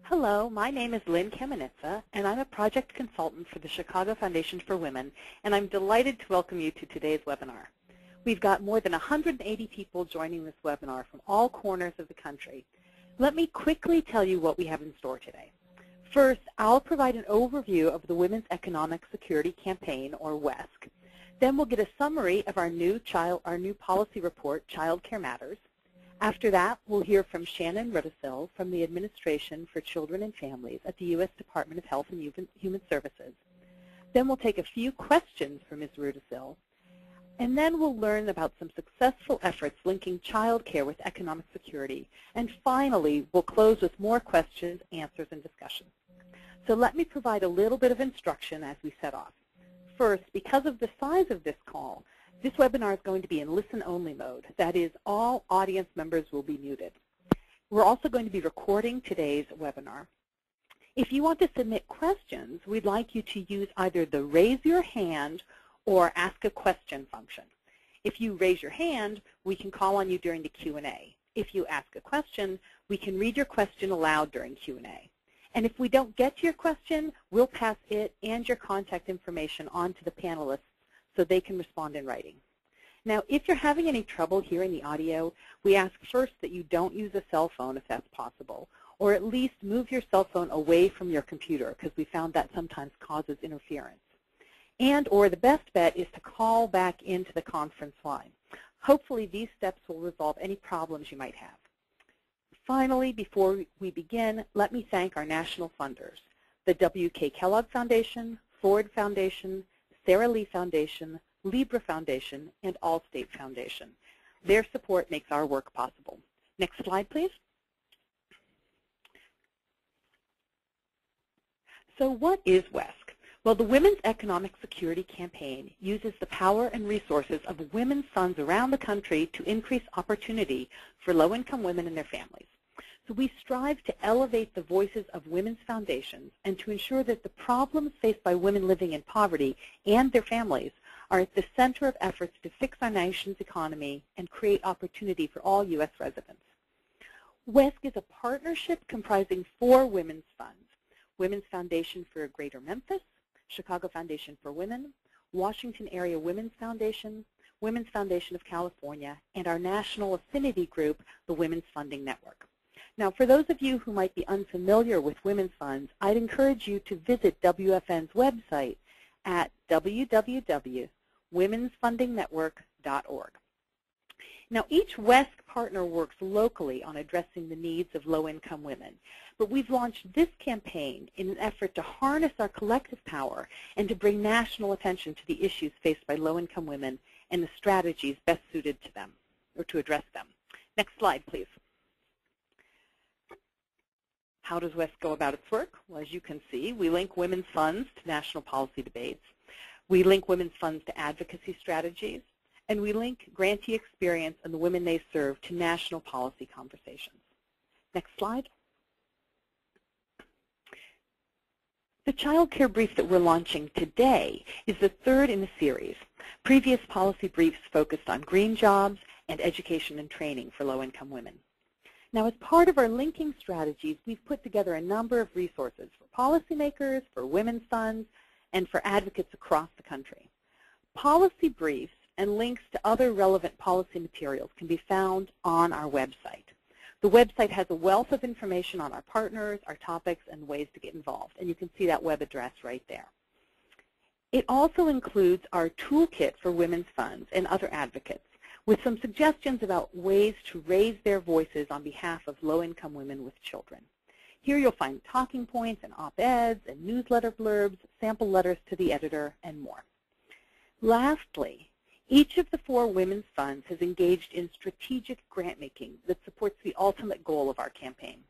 Hello, my name is Lynn Kamenitsa, and I'm a project consultant for the Chicago Foundation for Women, and I'm delighted to welcome you to today's webinar. We've got more than 180 people joining this webinar from all corners of the country. Let me quickly tell you what we have in store today. First, I'll provide an overview of the Women's Economic Security Campaign, or WESC. Then we'll get a summary of our new policy report, Child Care Matters. After that, we'll hear from Shannon Rudisil from the Administration for Children and Families at the U.S. Department of Health and Human Services. Then we'll take a few questions from Ms. Rudisil, and then we'll learn about some successful efforts linking child care with economic security. And finally, we'll close with more questions, answers, and discussion. So let me provide a little bit of instruction as we set off. First, because of the size of this call, this webinar is going to be in listen-only mode. That is, all audience members will be muted. We're also going to be recording today's webinar. If you want to submit questions, we'd like you to use either the raise your hand or ask a question function. If you raise your hand, we can call on you during the Q&A. If you ask a question, we can read your question aloud during Q&A. And if we don't get to your question, we'll pass it and your contact information on to the panelists so they can respond in writing. Now, if you're having any trouble hearing the audio, we ask first that you don't use a cell phone if that's possible, or at least move your cell phone away from your computer, because we found that sometimes causes interference. And or the best bet is to call back into the conference line. Hopefully these steps will resolve any problems you might have. Finally, before we begin, let me thank our national funders, the W.K. Kellogg Foundation, Ford Foundation, Sara Lee Foundation, Libra Foundation, and Allstate Foundation. Their support makes our work possible. Next slide, please. So what is WESC? Well, the Women's Economic Security Campaign uses the power and resources of women's funds around the country to increase opportunity for low-income women and their families. So we strive to elevate the voices of women's foundations and to ensure that the problems faced by women living in poverty and their families are at the center of efforts to fix our nation's economy and create opportunity for all U.S. residents. WESC is a partnership comprising 4 women's funds: Women's Foundation for Greater Memphis, Chicago Foundation for Women, Washington Area Women's Foundation, Women's Foundation of California, and our national affinity group, the Women's Funding Network. Now, for those of you who might be unfamiliar with women's funds, I'd encourage you to visit WFN's website at www.womensfundingnetwork.org. Now, each WESC partner works locally on addressing the needs of low-income women, but we've launched this campaign in an effort to harness our collective power and to bring national attention to the issues faced by low-income women and the strategies best suited to them, or to address them. Next slide, please. How does WESC go about its work? Well, as you can see, we link women's funds to national policy debates. We link women's funds to advocacy strategies. And we link grantee experience and the women they serve to national policy conversations. Next slide. The child care brief that we're launching today is the 3rd in the series. Previous policy briefs focused on green jobs and education and training for low-income women. Now, as part of our linking strategies, we've put together a number of resources for policymakers, for women's funds, and for advocates across the country. Policy briefs and links to other relevant policy materials can be found on our website. The website has a wealth of information on our partners, our topics, and ways to get involved, and you can see that web address right there. It also includes our toolkit for women's funds and other advocates, with some suggestions about ways to raise their voices on behalf of low-income women with children. Here you'll find talking points and op-eds and newsletter blurbs, sample letters to the editor, and more. Lastly, each of the 4 women's funds has engaged in strategic grant-making that supports the ultimate goal of our campaign.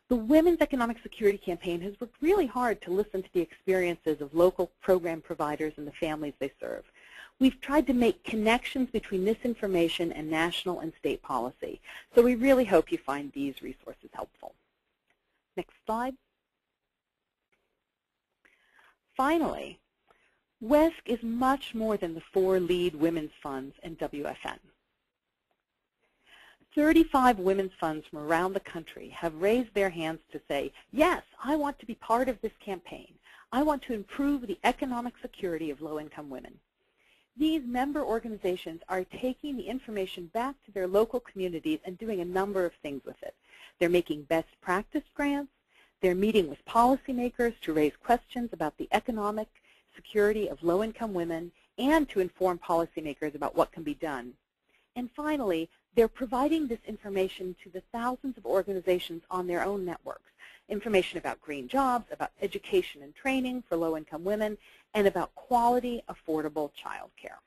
The Women's Economic Security Campaign has worked really hard to listen to the experiences of local program providers and the families they serve. We've tried to make connections between this information and national and state policy, so we really hope you find these resources helpful. Next slide. Finally, WESC is much more than the 4 lead women's funds in WFN. 35 women's funds from around the country have raised their hands to say, yes, I want to be part of this campaign. I want to improve the economic security of low-income women. These member organizations are taking the information back to their local communities and doing a number of things with it. They're making best practice grants. They're meeting with policymakers to raise questions about the economic security of low-income women and to inform policymakers about what can be done. And finally, they're providing this information to the thousands of organizations on their own networks, information about green jobs, about education and training for low-income women, and about quality, affordable child care.